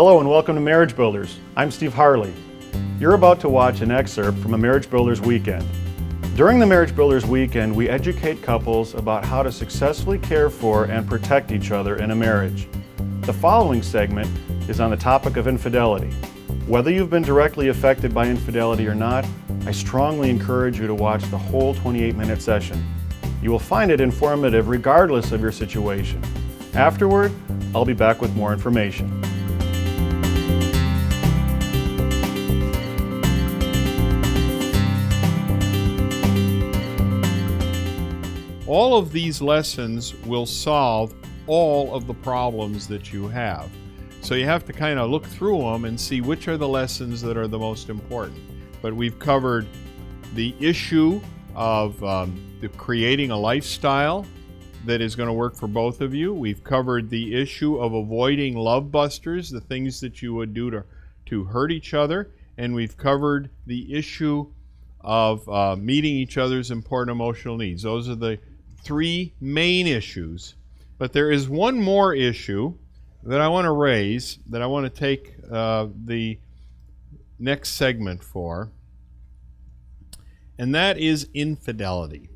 Hello and welcome to Marriage Builders. I'm Steve Harley. You're about to watch an excerpt from a Marriage Builders weekend. During the Marriage Builders weekend, we educate couples about how to successfully care for and protect each other in a marriage. The following segment is on the topic of infidelity. Whether you've been directly affected by infidelity or not, I strongly encourage you to watch the whole 28-minute session. You will find it informative regardless of your situation. Afterward, I'll be back with more information. All of these lessons will solve all of the problems that you have. So you have to kind of look through them and see which are the lessons that are the most important. But we've covered the issue of creating a lifestyle that is going to work for both of you. We've covered the issue of avoiding love busters, the things that you would do to hurt each other. And we've covered the issue of meeting each other's important emotional needs. Those are the three main issues. But there is one more issue that I want to raise, that I want to take the next segment for, and that is infidelity.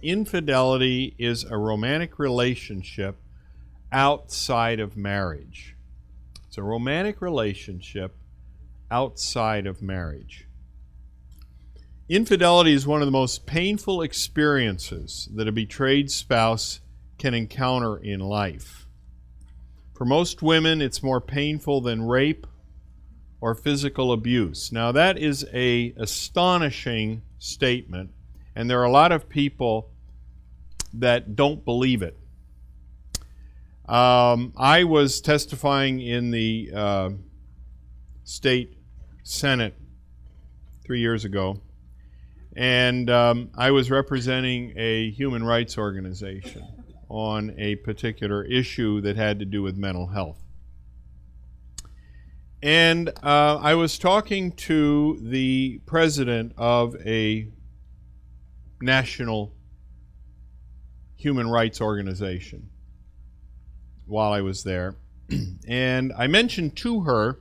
Infidelity is a romantic relationship outside of marriage. It's a romantic relationship outside of marriage. Infidelity is one of the most painful experiences that a betrayed spouse can encounter in life. For most women, it's more painful than rape or physical abuse. Now, that is an astonishing statement, and there are a lot of people that don't believe it. I was testifying in the state Senate 3 years ago, and I was representing a human rights organization on a particular issue that had to do with mental health. And I was talking to the president of a national human rights organization while I was there. And I mentioned to her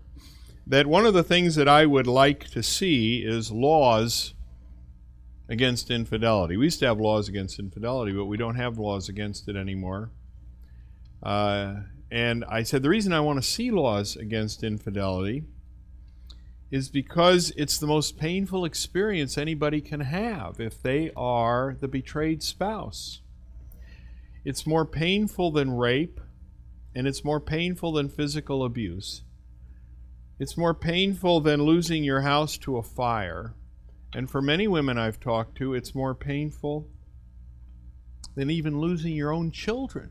that one of the things that I would like to see is laws against infidelity. We used to have laws against infidelity, but we don't have laws against it anymore. And I said the reason I want to see laws against infidelity is because it's the most painful experience anybody can have if they are the betrayed spouse. It's more painful than rape, and it's more painful than physical abuse. It's more painful than losing your house to a fire. And for many women I've talked to, it's more painful than even losing your own children.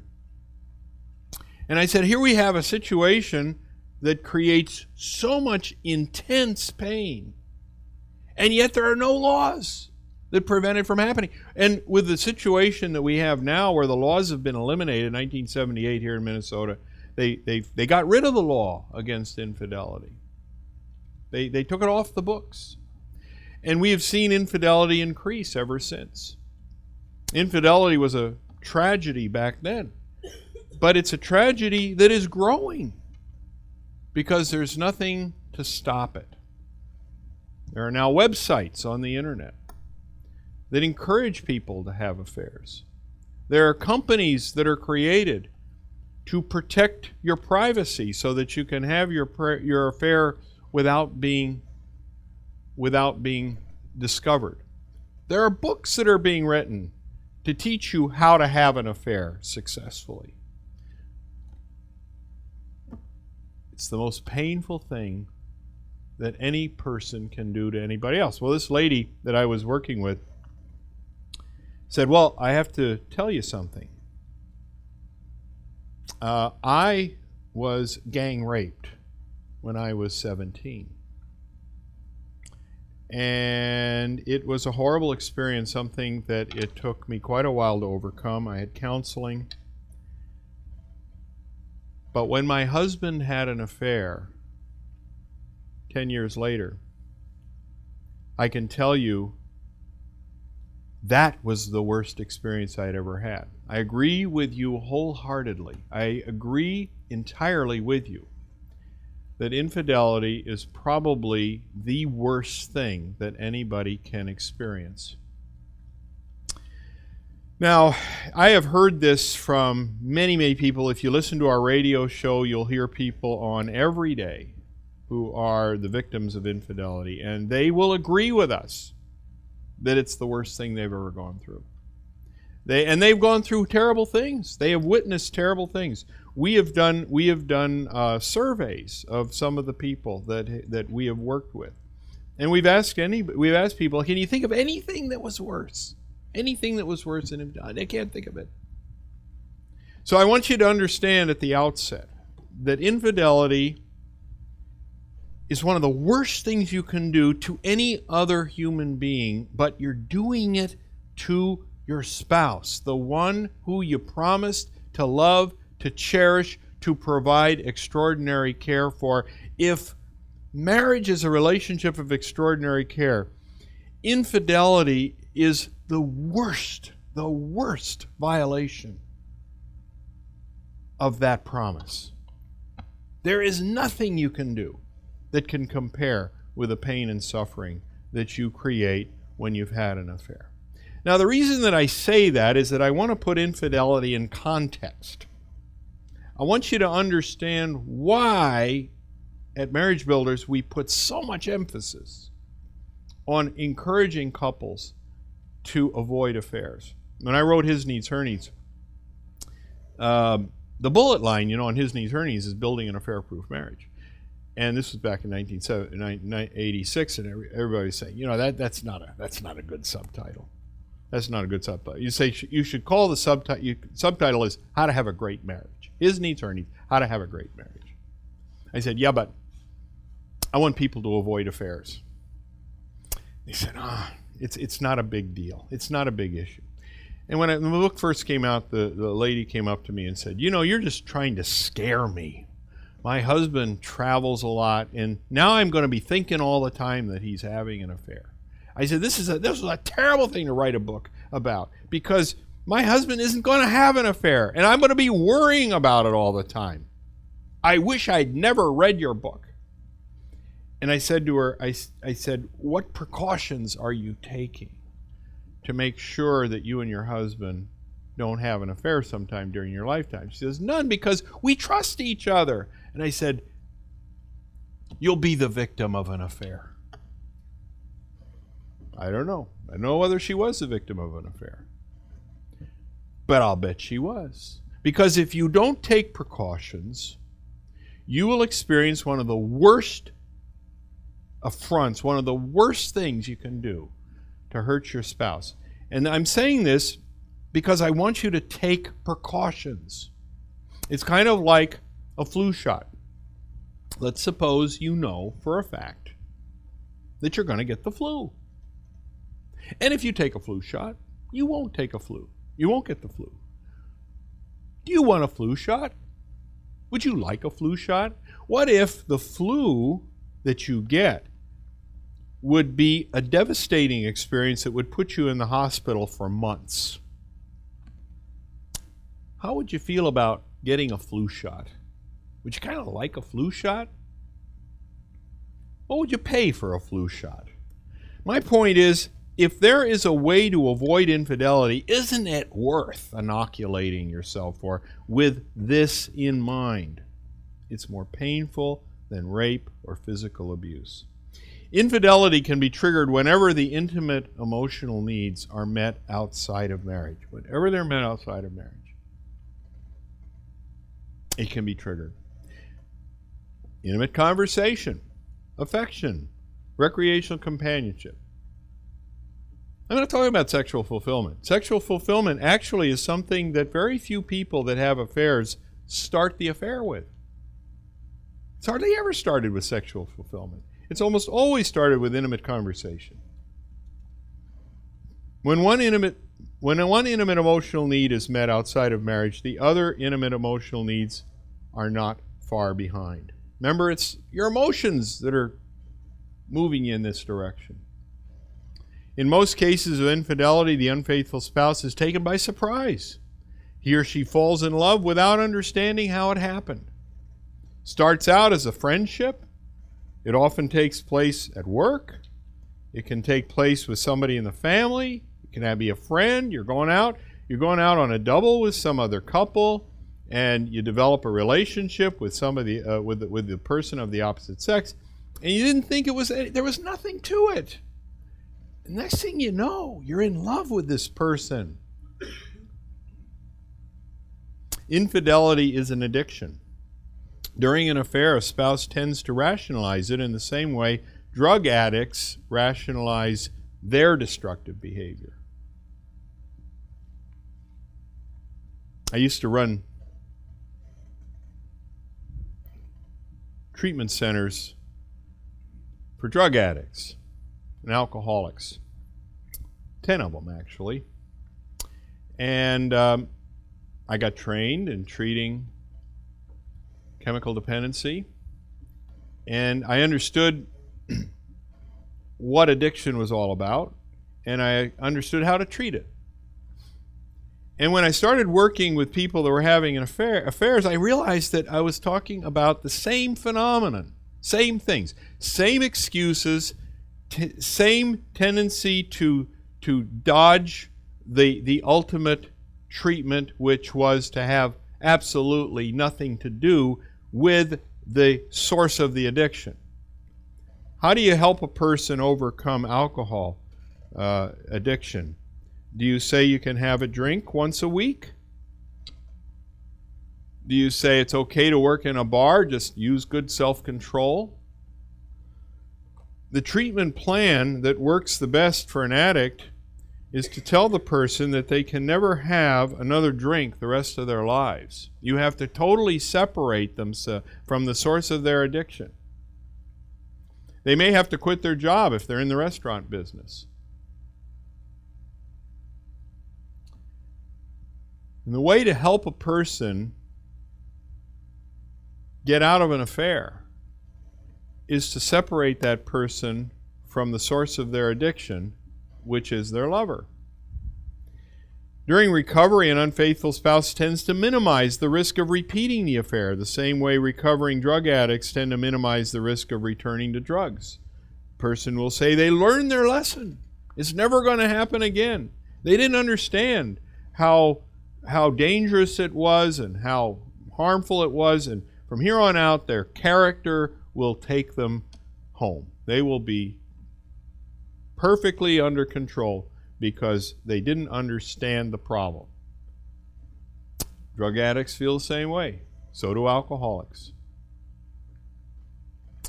And I said, here we have a situation that creates so much intense pain, and yet there are no laws that prevent it from happening. And with the situation that we have now, where the laws have been eliminated in 1978 here in Minnesota, they got rid of the law against infidelity. They took it off the books. And we have seen infidelity increase ever since. Infidelity was a tragedy back then, but it's a tragedy that is growing because there's nothing to stop it. There are now websites on the internet that encourage people to have affairs. There are companies that are created to protect your privacy so that you can have your affair without being discovered. There are books that are being written to teach you how to have an affair successfully. It's the most painful thing that any person can do to anybody else. Well, this lady that I was working with said, well, I have to tell you something. I was gang raped when I was 17. And it was a horrible experience, something that it took me quite a while to overcome. I had counseling. But when my husband had an affair 10 years later, I can tell you that was the worst experience I'd ever had. I agree with you wholeheartedly. I agree entirely with you that infidelity is probably the worst thing that anybody can experience. Now, I have heard this from many, many people. If you listen to our radio show, you'll hear people on every day who are the victims of infidelity, and they will agree with us that it's the worst thing they've ever gone through. They've gone through terrible things. They have witnessed terrible things. We have done surveys of some of the people that we have worked with, and we've asked people, can you think of anything that was worse? Anything that was worse than infidelity? They can't think of it. So I want you to understand at the outset that infidelity is one of the worst things you can do to any other human being, but you're doing it to your spouse, the one who you promised to love, to cherish, to provide extraordinary care for. If marriage is a relationship of extraordinary care, infidelity is the worst violation of that promise. There is nothing you can do that can compare with the pain and suffering that you create when you've had an affair. Now, the reason that I say that is that I want to put infidelity in context. I want you to understand why at Marriage Builders we put so much emphasis on encouraging couples to avoid affairs. When I wrote His Needs, Her Needs, the bullet line, on His Needs, Her Needs is building an affair-proof marriage. And this was back in 1986, and everybody was saying, that's not a good subtitle. That's not a good subtitle. You say you should call the subtitle is How to Have a Great Marriage. His Needs, Her Needs, How to Have a Great Marriage. I said, yeah, but I want people to avoid affairs. They said, it's not a big deal. It's not a big issue. And when the book first came out, the lady came up to me and said, you're just trying to scare me. My husband travels a lot, and now I'm going to be thinking all the time that he's having an affair. I said, this is a terrible thing to write a book about, because my husband isn't going to have an affair, and I'm going to be worrying about it all the time. I wish I'd never read your book. And I said to her, I said, what precautions are you taking to make sure that you and your husband don't have an affair sometime during your lifetime? She says, none, because we trust each other. And I said, you'll be the victim of an affair. I don't know. I don't know whether she was the victim of an affair. But I'll bet she was. Because if you don't take precautions, you will experience one of the worst affronts, one of the worst things you can do to hurt your spouse. And I'm saying this because I want you to take precautions. It's kind of like a flu shot. Let's suppose you know for a fact that you're going to get the flu. And if you take a flu shot, you won't take a flu. You won't get the flu. Do you want a flu shot? Would you like a flu shot? What if the flu that you get would be a devastating experience that would put you in the hospital for months? How would you feel about getting a flu shot? Would you kind of like a flu shot? What would you pay for a flu shot? My point is, if there is a way to avoid infidelity, isn't it worth inoculating yourself for with this in mind? It's more painful than rape or physical abuse. Infidelity can be triggered whenever the intimate emotional needs are met outside of marriage. Whenever they're met outside of marriage, it can be triggered. Intimate conversation, affection, recreational companionship. I'm not talking about sexual fulfillment. Sexual fulfillment actually is something that very few people that have affairs start the affair with. It's hardly ever started with sexual fulfillment. It's almost always started with intimate conversation. When one intimate emotional need is met outside of marriage, the other intimate emotional needs are not far behind. Remember, it's your emotions that are moving you in this direction. In most cases of infidelity, the unfaithful spouse is taken by surprise. He or she falls in love without understanding how it happened. Starts out as a friendship. It often takes place at work. It can take place with somebody in the family. It can be a friend. You're going out on a double with some other couple, and you develop a relationship with somebody with the person of the opposite sex, and you didn't think there was nothing to it. The next thing you know, you're in love with this person. Infidelity is an addiction. During an affair, a spouse tends to rationalize it in the same way drug addicts rationalize their destructive behavior. I used to run treatment centers for drug addicts and alcoholics. 10 of them, actually. And I got trained in treating chemical dependency, and I understood what addiction was all about, and I understood how to treat it. And when I started working with people that were having affairs, I realized that I was talking about the same phenomenon, same things, same excuses, same tendency to dodge the ultimate treatment, which was to have absolutely nothing to do with the source of the addiction. How do you help a person overcome alcohol addiction? Do you say you can have a drink once a week? Do you say it's okay to work in a bar, just use good self-control? The treatment plan that works the best for an addict is to tell the person that they can never have another drink the rest of their lives. You have to totally separate them from the source of their addiction. They may have to quit their job if they're in the restaurant business. And the way to help a person get out of an affair is to separate that person from the source of their addiction, which is their lover. During recovery, an unfaithful spouse tends to minimize the risk of repeating the affair, the same way recovering drug addicts tend to minimize the risk of returning to drugs. A person will say they learned their lesson. It's never going to happen again. They didn't understand how dangerous it was and how harmful it was, and from here on out, their character will take them home. They will be perfectly under control because they didn't understand the problem. Drug addicts feel the same way. So do alcoholics.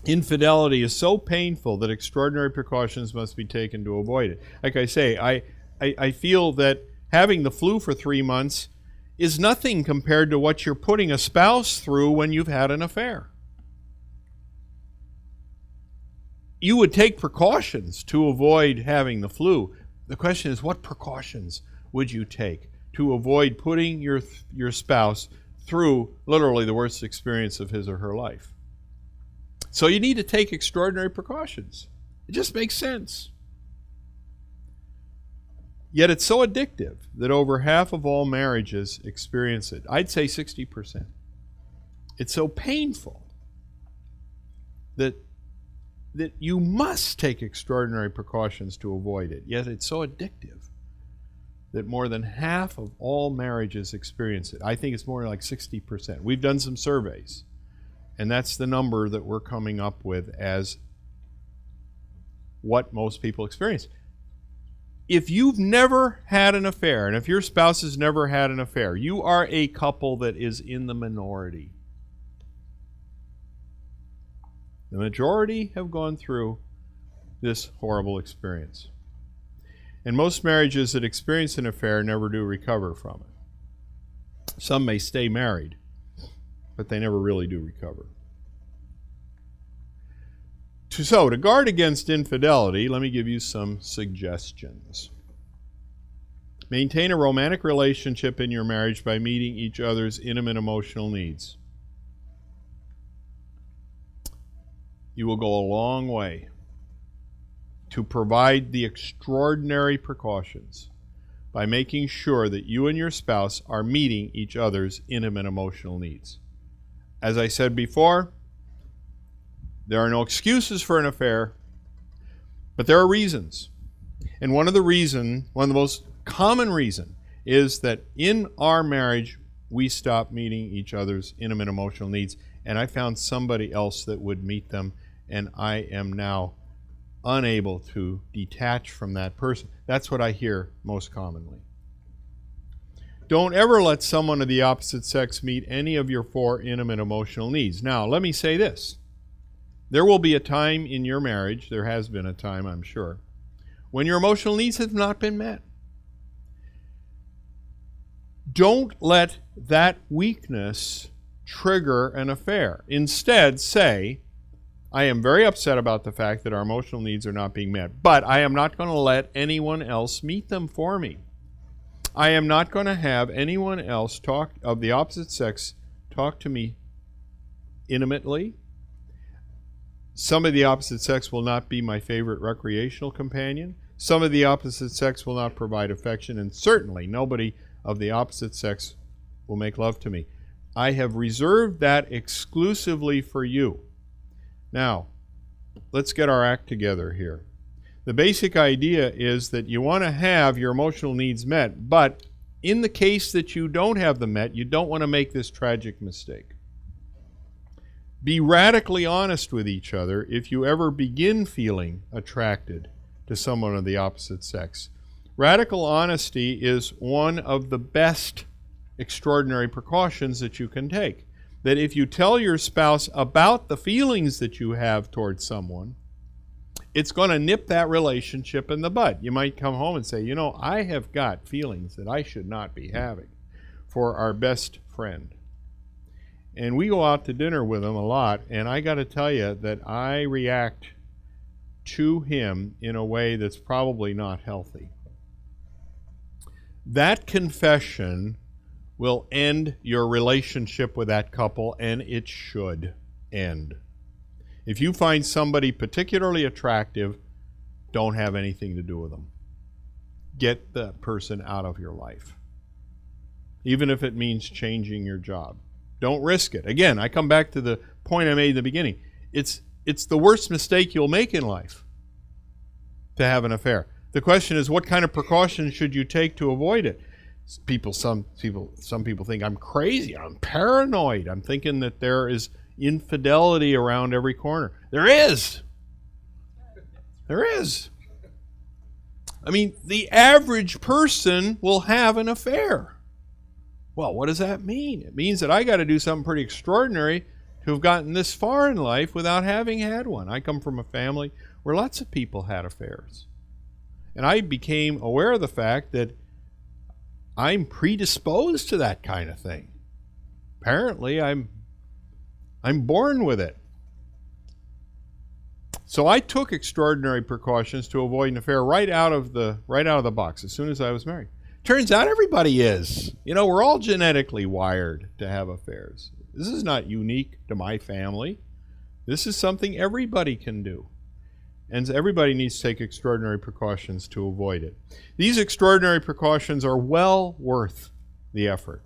Infidelity is so painful that extraordinary precautions must be taken to avoid it. Like I say, I feel that having the flu for 3 months is nothing compared to what you're putting a spouse through when you've had an affair. You would take precautions to avoid having the flu. The question is, what precautions would you take to avoid putting your spouse through literally the worst experience of his or her life? So you need to take extraordinary precautions. It just makes sense. Yet it's so addictive that over half of all marriages experience it. I'd say 60%. It's so painful that you must take extraordinary precautions to avoid it. Yet it's so addictive that more than half of all marriages experience it. I think it's more like 60%. We've done some surveys, and that's the number that we're coming up with as what most people experience. If you've never had an affair, and if your spouse has never had an affair, you are a couple that is in the minority. The majority have gone through this horrible experience. And most marriages that experience an affair never do recover from it. Some may stay married, but they never really do recover. So, to guard against infidelity, let me give you some suggestions. Maintain a romantic relationship in your marriage by meeting each other's intimate emotional needs. You will go a long way to provide the extraordinary precautions by making sure that you and your spouse are meeting each other's intimate emotional needs. As I said before, there are no excuses for an affair, but there are reasons. And one of the most common reason is that in our marriage, we stop meeting each other's intimate emotional needs, and I found somebody else that would meet them, and I am now unable to detach from that person. That's what I hear most commonly. Don't ever let someone of the opposite sex meet any of your 4 intimate emotional needs. Now, let me say this. There will be a time in your marriage, there has been a time, I'm sure, when your emotional needs have not been met. Don't let that weakness trigger an affair. Instead, say, I am very upset about the fact that our emotional needs are not being met, but I am not going to let anyone else meet them for me. I am not going to have anyone else of the opposite sex talk to me intimately. Some of the opposite sex will not be my favorite recreational companion. Some of the opposite sex will not provide affection, and certainly nobody of the opposite sex will make love to me. I have reserved that exclusively for you. Now, let's get our act together here. The basic idea is that you want to have your emotional needs met, but in the case that you don't have them met, you don't want to make this tragic mistake. Be radically honest with each other if you ever begin feeling attracted to someone of the opposite sex. Radical honesty is one of the best extraordinary precautions that you can take. That if you tell your spouse about the feelings that you have towards someone, it's going to nip that relationship in the bud. You might come home and say, you know, I have got feelings that I should not be having for our best friend. And we go out to dinner with him a lot, and I got to tell you that I react to him in a way that's probably not healthy. That confession will end your relationship with that couple, and it should end. If you find somebody particularly attractive, don't have anything to do with them. Get that person out of your life, even if it means changing your job. Don't risk it. Again, I come back to the point I made in the beginning. It's the worst mistake you'll make in life to have an affair. The question is, what kind of precautions should you take to avoid it? Some people think I'm crazy. I'm paranoid. I'm thinking that there is infidelity around every corner. There is. There is. I mean, the average person will have an affair. Well, what does that mean? It means that I got to do something pretty extraordinary to have gotten this far in life without having had one. I come from a family where lots of people had affairs. And I became aware of the fact that I'm predisposed to that kind of thing. Apparently, I'm born with it. So I took extraordinary precautions to avoid an affair right out of the box as soon as I was married. Turns out everybody is. You know, we're all genetically wired to have affairs. This is not unique to my family. This is something everybody can do. And everybody needs to take extraordinary precautions to avoid it. These extraordinary precautions are well worth the effort.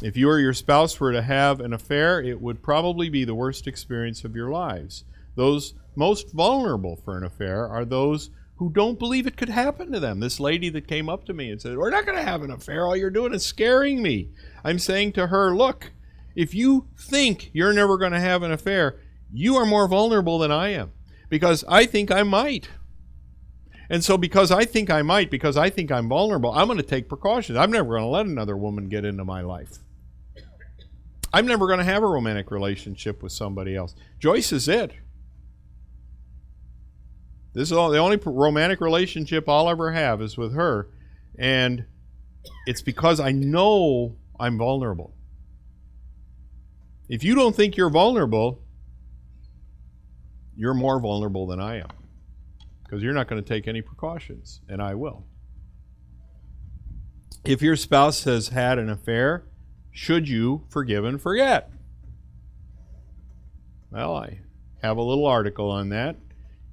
If you or your spouse were to have an affair, it would probably be the worst experience of your lives. Those most vulnerable for an affair are those who don't believe it could happen to them. This lady that came up to me and said, "We're not going to have an affair. All you're doing is scaring me." I'm saying to her, look, if you think you're never going to have an affair, you are more vulnerable than I am. Because I think I might. And so because I think I might, because I think I'm vulnerable, I'm going to take precautions. I'm never going to let another woman get into my life. I'm never going to have a romantic relationship with somebody else. Joyce is it. This is the only romantic relationship I'll ever have is with her. And it's because I know I'm vulnerable. If you don't think you're vulnerable, you're more vulnerable than I am, because you're not going to take any precautions, and I will. If your spouse has had an affair, should you forgive and forget? Well, I have a little article on that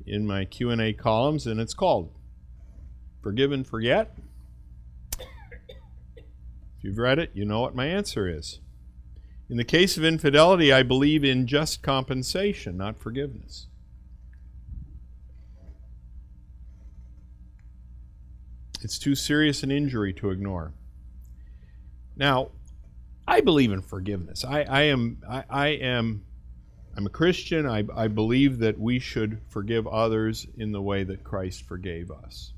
in my Q&A columns, and it's called Forgive and Forget. If you've read it, you know what my answer is. In the case of infidelity, I believe in just compensation, not forgiveness. It's too serious an injury to ignore. Now, I believe in forgiveness. I'm a Christian. I believe that we should forgive others in the way that Christ forgave us.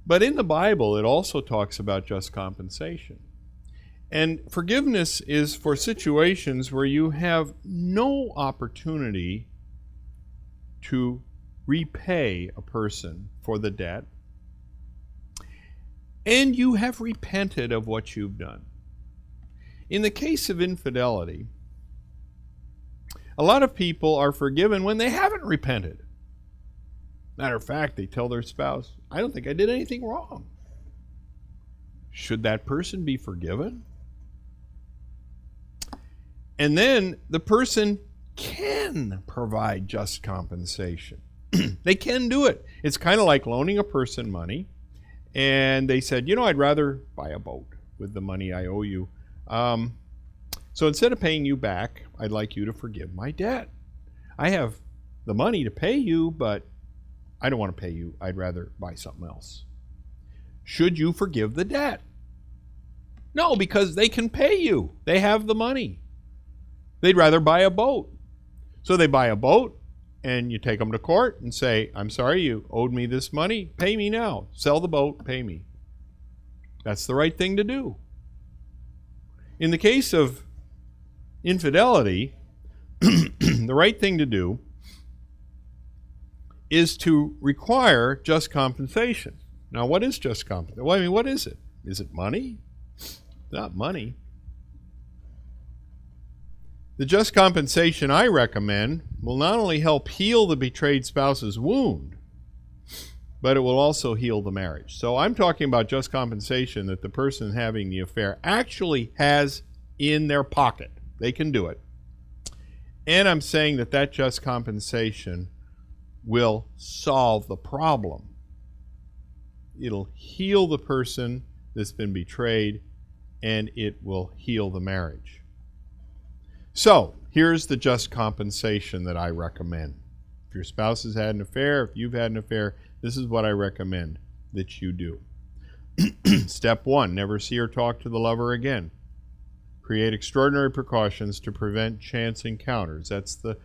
But in the Bible, it also talks about just compensation. And forgiveness is for situations where you have no opportunity to repay a person for the debt, and you have repented of what you've done. In the case of infidelity, a lot of people are forgiven when they haven't repented. Matter of fact, they tell their spouse, I don't think I did anything wrong. Should that person be forgiven? And then the person can provide just compensation. They can do it. It's kind of like loaning a person money, and they said, I'd rather buy a boat with the money I owe you. So instead of paying you back, I'd like you to forgive my debt. I have the money to pay you, but I don't want to pay you. I'd rather buy something else. Should you forgive the debt? No, because they can pay you. They have the money. They'd rather buy a boat. So they buy a boat, and you take them to court and say, I'm sorry, you owed me this money. Pay me now. Sell the boat, pay me. That's the right thing to do. In the case of infidelity, the right thing to do is to require just compensation. Now, what is just compensation? Well, what is it? Is it money? It's not money. The just compensation I recommend will not only help heal the betrayed spouse's wound, but it will also heal the marriage. So I'm talking about just compensation that the person having the affair actually has in their pocket. They can do it. And I'm saying that just compensation will solve the problem. It'll heal the person that's been betrayed, and it will heal the marriage. So, here's the just compensation that I recommend. If your spouse has had an affair, if you've had an affair, this is what I recommend that you do. Step 1, never see or talk to the lover again. Create extraordinary precautions to prevent chance encounters. That's the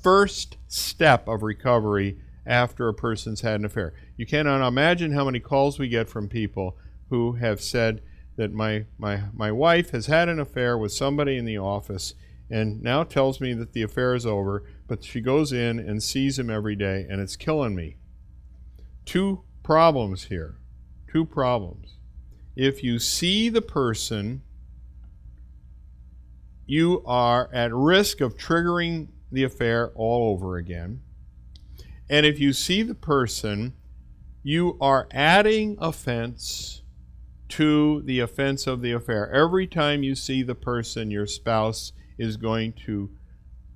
first step of recovery after a person's had an affair. You cannot imagine how many calls we get from people who have said that my wife has had an affair with somebody in the office and now tells me that the affair is over, but she goes in and sees him every day, and it's killing me. Two problems here. Two problems. If you see the person, you are at risk of triggering the affair all over again. And if you see the person, you are adding offense to the offense of the affair. Every time you see the person, your spouse is going to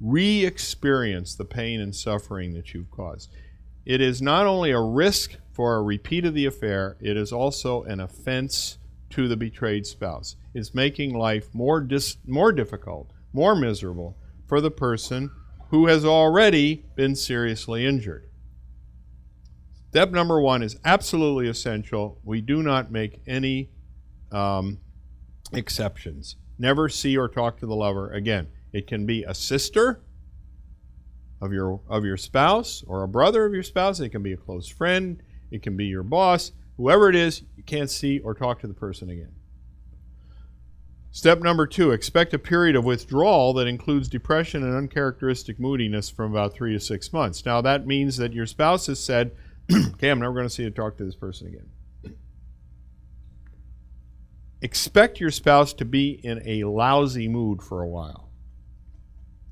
re-experience the pain and suffering that you've caused. It is not only a risk for a repeat of the affair, it is also an offense to the betrayed spouse. It's making life more difficult, more miserable for the person who has already been seriously injured. Step number 1 is absolutely essential. We do not make any exceptions. Never see or talk to the lover again. It can be a sister of your spouse or a brother of your spouse. It can be a close friend. It can be your boss. Whoever it is, you can't see or talk to the person again. Step number 2, expect a period of withdrawal that includes depression and uncharacteristic moodiness from about 3 to 6 months. Now that means that your spouse has said, okay, I'm never going to see or talk to this person again. Expect your spouse to be in a lousy mood for a while.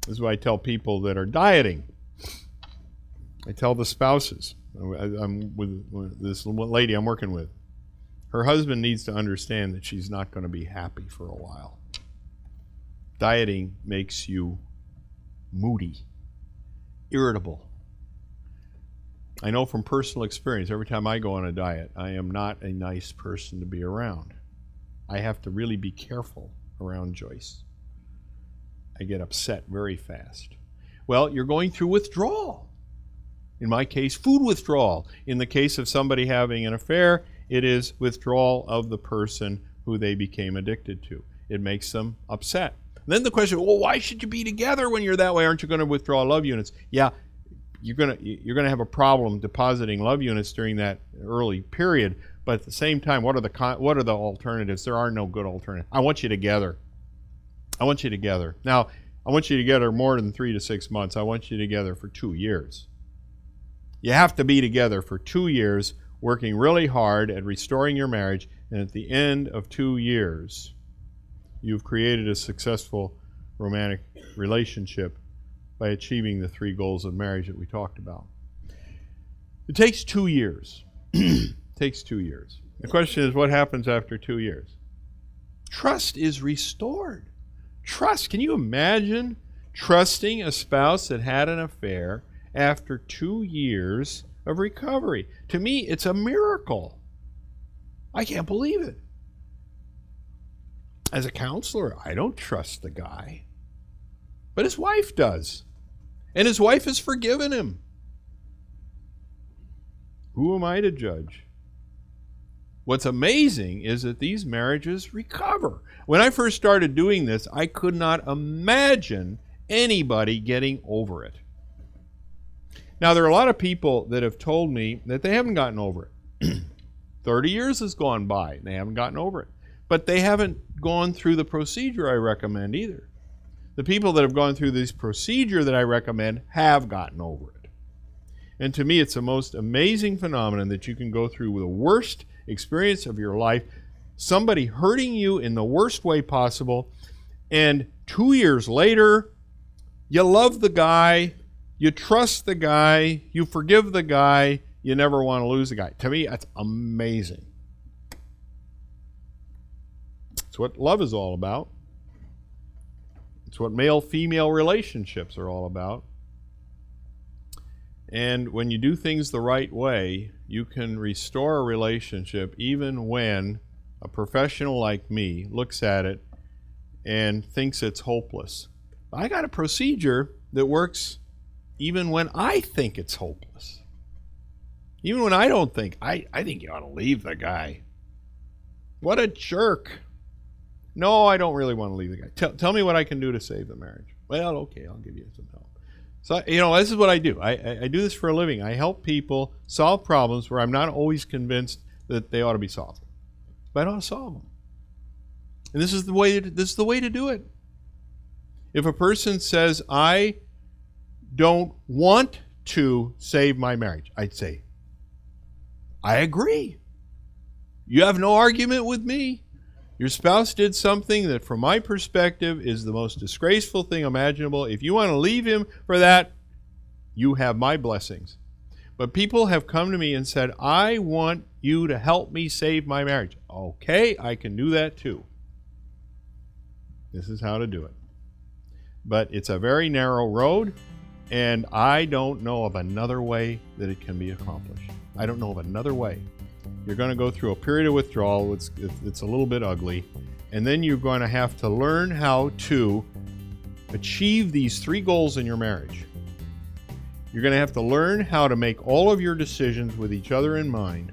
This is what I tell people that are dieting. I tell the spouses. I'm with this lady I'm working with. Her husband needs to understand that she's not going to be happy for a while. Dieting makes you moody, irritable. I know from personal experience, every time I go on a diet, I am not a nice person to be around. I have to really be careful around Joyce. I get upset very fast. Well, you're going through withdrawal. In my case, food withdrawal. In the case of somebody having an affair, it is withdrawal of the person who they became addicted to. It makes them upset. Then the question, well, why should you be together when you're that way? Aren't you going to withdraw love units? Yeah, you're going to have a problem depositing love units during that early period. But at the same time, what are the alternatives? There are no good alternatives. I want you together. I want you together. Now, I want you together more than 3 to 6 months. I want you together for 2 years. You have to be together for 2 years, working really hard at restoring your marriage. And at the end of 2 years, you've created a successful romantic relationship by achieving the 3 goals of marriage that we talked about. It takes 2 years. It takes 2 years. The question is, what happens after 2 years? Trust is restored. Trust. Can you imagine trusting a spouse that had an affair after 2 years of recovery? To me, it's a miracle. I can't believe it. As a counselor, I don't trust the guy. But his wife does. And his wife has forgiven him. Who am I to judge? What's amazing is that these marriages recover. When I first started doing this, I could not imagine anybody getting over it. Now, there are a lot of people that have told me that they haven't gotten over it. 30 years has gone by, and they haven't gotten over it. But they haven't gone through the procedure I recommend either. The people that have gone through this procedure that I recommend have gotten over it. And to me, it's the most amazing phenomenon that you can go through the worst experience of your life, somebody hurting you in the worst way possible, and 2 years later, you love the guy, you trust the guy, you forgive the guy, you never want to lose the guy. To me, that's amazing. It's what love is all about. It's what male-female relationships are all about. And when you do things the right way, you can restore a relationship even when a professional like me looks at it and thinks it's hopeless. I got a procedure that works even when I think it's hopeless. Even when I don't think, I think you ought to leave the guy. What a jerk. No, I don't really want to leave the guy. Tell me what I can do to save the marriage. Well, okay, I'll give you some help. So, this is what I do. I do this for a living. I help people solve problems where I'm not always convinced that they ought to be solved. But I ought to solve them. And this is the way to do it. If a person says, I don't want to save my marriage, I'd say, I agree. You have no argument with me. Your spouse did something that, from my perspective, is the most disgraceful thing imaginable. If you want to leave him for that, you have my blessings. But people have come to me and said, I want you to help me save my marriage. Okay, I can do that too. This is how to do it. But it's a very narrow road, and I don't know of another way that it can be accomplished. I don't know of another way. You're going to go through a period of withdrawal. It's a little bit ugly. And then you're going to have to learn how to achieve these 3 goals in your marriage. You're going to have to learn how to make all of your decisions with each other in mind.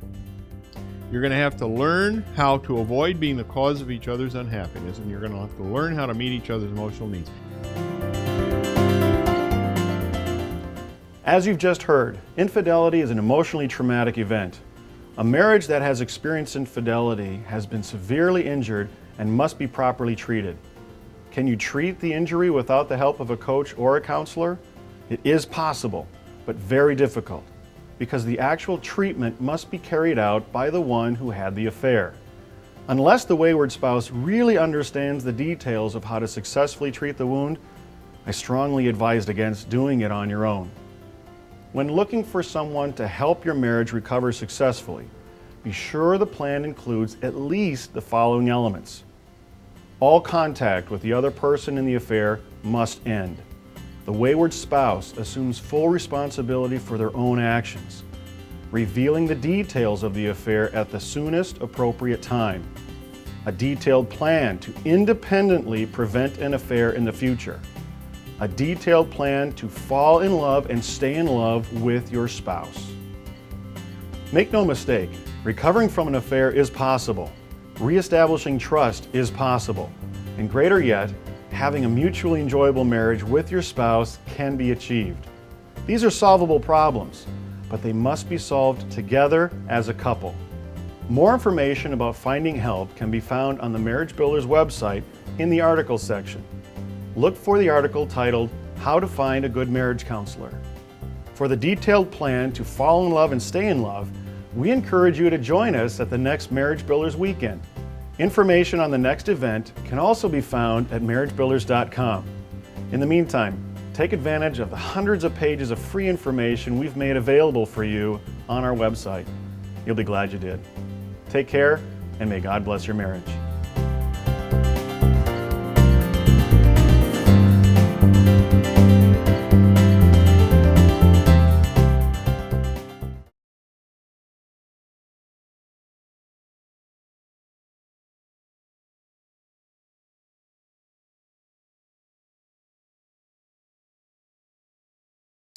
You're going to have to learn how to avoid being the cause of each other's unhappiness. And you're going to have to learn how to meet each other's emotional needs. As you've just heard, infidelity is an emotionally traumatic event. A marriage that has experienced infidelity has been severely injured and must be properly treated. Can you treat the injury without the help of a coach or a counselor? It is possible, but very difficult, because the actual treatment must be carried out by the one who had the affair. Unless the wayward spouse really understands the details of how to successfully treat the wound, I strongly advise against doing it on your own. When looking for someone to help your marriage recover successfully, be sure the plan includes at least the following elements. All contact with the other person in the affair must end. The wayward spouse assumes full responsibility for their own actions, revealing the details of the affair at the soonest appropriate time. a detailed plan to independently prevent an affair in the future, a detailed plan to fall in love and stay in love with your spouse. Make no mistake, recovering from an affair is possible. Reestablishing trust is possible. And greater yet, having a mutually enjoyable marriage with your spouse can be achieved. These are solvable problems, but they must be solved together as a couple. More information about finding help can be found on the Marriage Builders website in the articles section. Look for the article titled, How to Find a Good Marriage Counselor. For the detailed plan to fall in love and stay in love, we encourage you to join us at the next Marriage Builders Weekend. Information on the next event can also be found at marriagebuilders.com. In the meantime, take advantage of the hundreds of pages of free information we've made available for you on our website. You'll be glad you did. Take care, and may God bless your marriage.